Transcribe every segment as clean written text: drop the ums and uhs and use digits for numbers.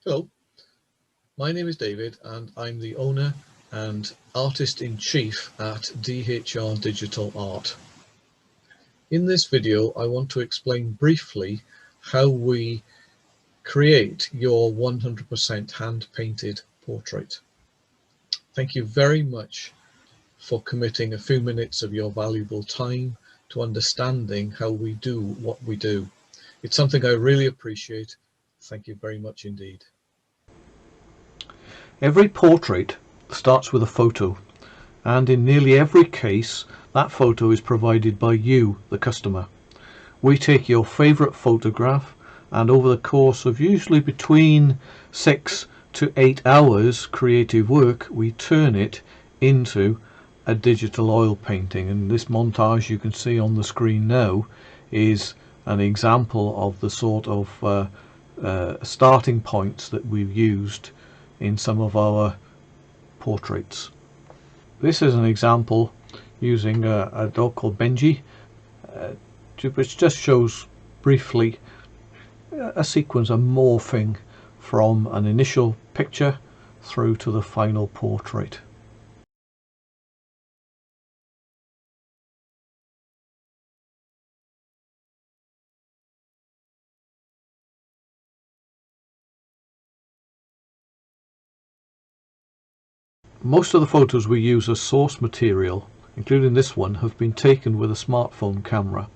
Hello, my name is David and I'm the owner and artist-in-chief at DHR Digital Art. In this video, I want to explain briefly how we create your 100% hand-painted portrait. Thank you very much for committing a few minutes of your valuable time to understanding how we do what we do. It's something I really appreciate. Thank you very much indeed. Every portrait starts with a photo, and in nearly every case that photo is provided by you, the customer. We take your favourite photograph and over the course of usually between 6 to 8 hours creative work, we turn it into a digital oil painting. And this montage you can see on the screen now is an example of the sort of starting points that we've used in some of our portraits. This is an example using a dog called Benji, which just shows briefly a sequence of morphing from an initial picture through to the final portrait. Most of the photos we use as source material, including this one, have been taken with a smartphone camera.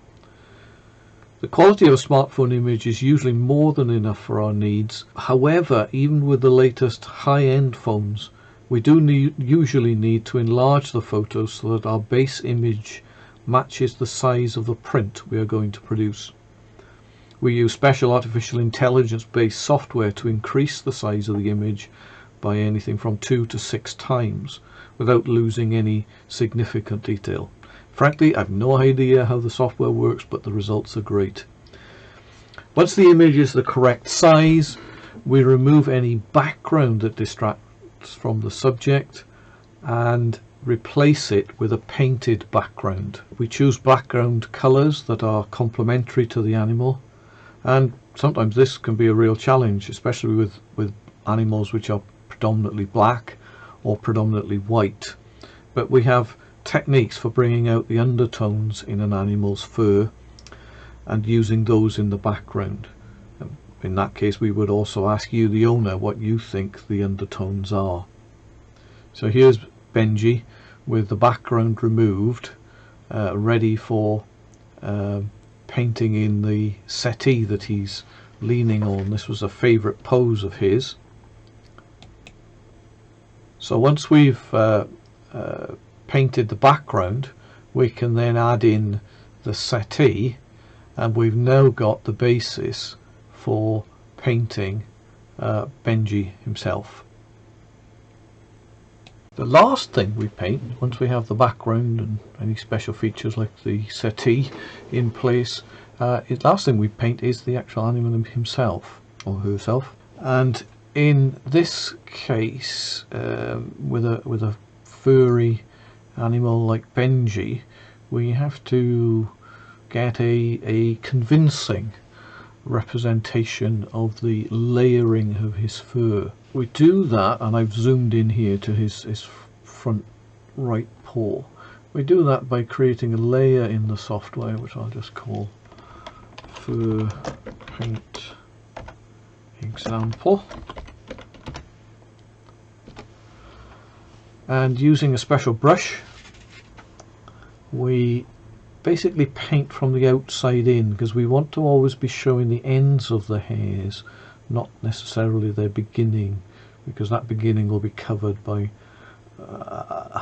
The quality of a smartphone image is usually more than enough for our needs. However, even with the latest high-end phones, we do usually need to enlarge the photos so that our base image matches the size of the print we are going to produce. We use special artificial intelligence based software to increase the size of the image by anything from 2 to 6 times without losing any significant detail. Frankly, I have no idea how the software works, but the results are great. Once the image is the correct size, we remove any background that distracts from the subject and replace it with a painted background. We choose background colors that are complementary to the animal, and sometimes this can be a real challenge, especially with animals which are predominantly black or predominantly white. But we have techniques for bringing out the undertones in an animal's fur and using those in the background. In that case, we would also ask you, the owner, what you think the undertones are. So here's Benji with the background removed, ready for painting in the settee that he's leaning on. This was a favourite pose of his. So once we've painted the background, we can then add in the settee, and we've now got the basis for painting Benji himself. The last thing we paint, once we have the background and any special features like the settee in place, the last thing we paint is the actual animal himself or herself. And in this case, with a furry animal like Benji, we have to get a convincing representation of the layering of his fur. We do that, and I've zoomed in here to his front right paw. We do that by creating a layer in the software, which I'll just call Fur Paint Example. And using a special brush, we basically paint from the outside in, because we want to always be showing the ends of the hairs, not necessarily their beginning, because that beginning will be covered by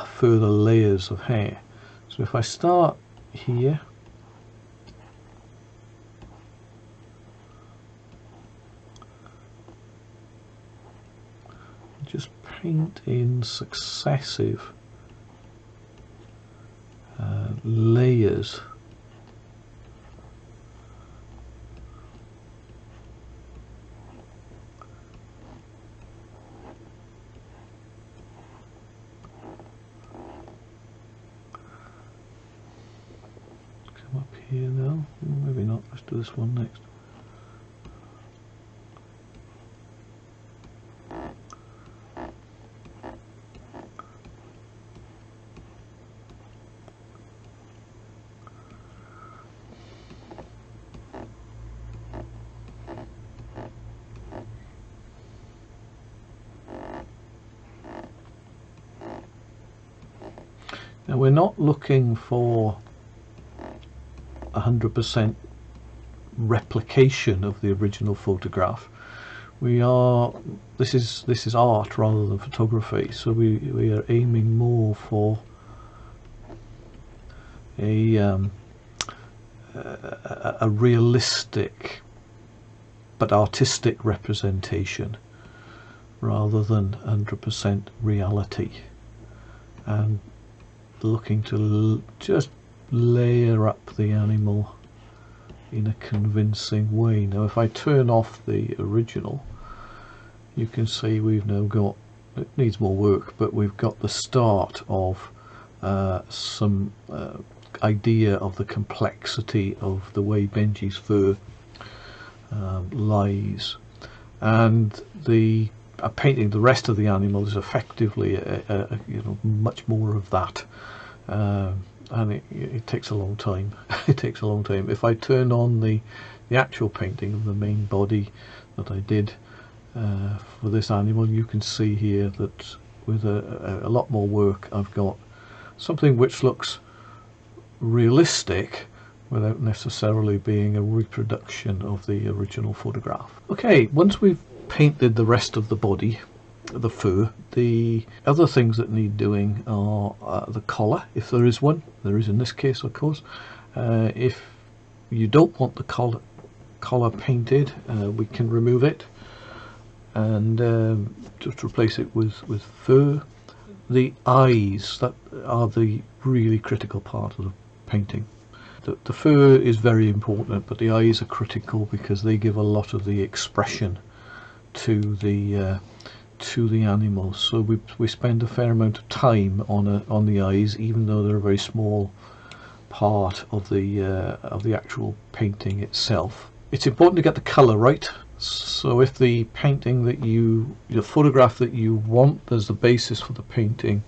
further layers of hair. So if I start here, just paint in successive layers. Come up here now, maybe not, let's do this one next. Now we're not looking for 100% replication of the original photograph. This is art rather than photography, so we are aiming more for a realistic but artistic representation rather than 100% reality, and looking to just layer up the animal in a convincing way. Now if I turn off the original, you can see we've now got, it needs more work, but we've got the start of some idea of the complexity of the way Benji's fur lies, and the painting the rest of the animal is effectively much more of that, and it takes a long time. It takes a long time. If I turn on the actual painting of the main body that I did for this animal, you can see here that with a lot more work I've got something which looks realistic without necessarily being a reproduction of the original photograph. Okay, once we've painted the rest of the body, the fur, the other things that need doing are the collar, if there is one. There is in this case, of course. If you don't want the collar painted, we can remove it and just replace it with fur. The eyes, that are the really critical part of the painting. The fur is very important, but the eyes are critical because they give a lot of the expression to the animal. So we spend a fair amount of time on the eyes, even though they're a very small part of the actual painting itself. It's important to get the colour right. So if the painting that the photograph that you want as the basis for the painting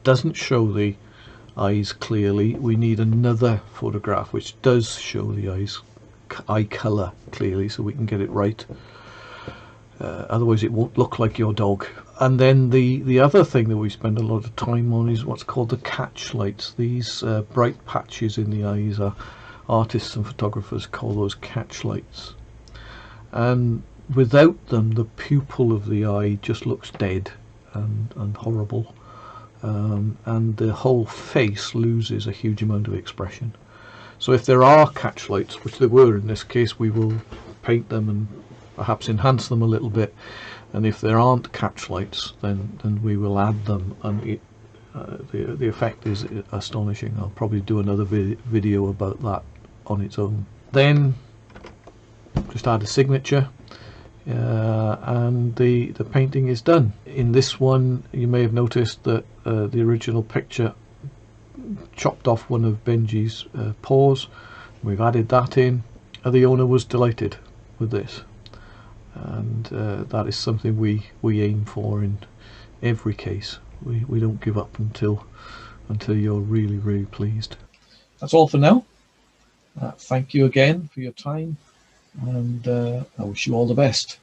doesn't show the eyes clearly, we need another photograph which does show the eye colour clearly, so we can get it right. Otherwise it won't look like your dog. And then the other thing that we spend a lot of time on is what's called the catch lights. These bright patches in the eyes, are artists and photographers call those catch lights, and without them the pupil of the eye just looks dead and horrible, and the whole face loses a huge amount of expression. So if there are catch lights, which there were in this case, we will paint them and perhaps enhance them a little bit, and if there aren't catch lights, then we will add them, and the effect is astonishing. I'll probably do another video about that on its own. Then just add a signature, and the painting is done. In this one you may have noticed that the original picture chopped off one of Benji's paws. We've added that in, and the owner was delighted with this, and that is something we aim for in every case. We don't give up until you're really pleased. That's all for now. Thank you again for your time, and I wish you all the best.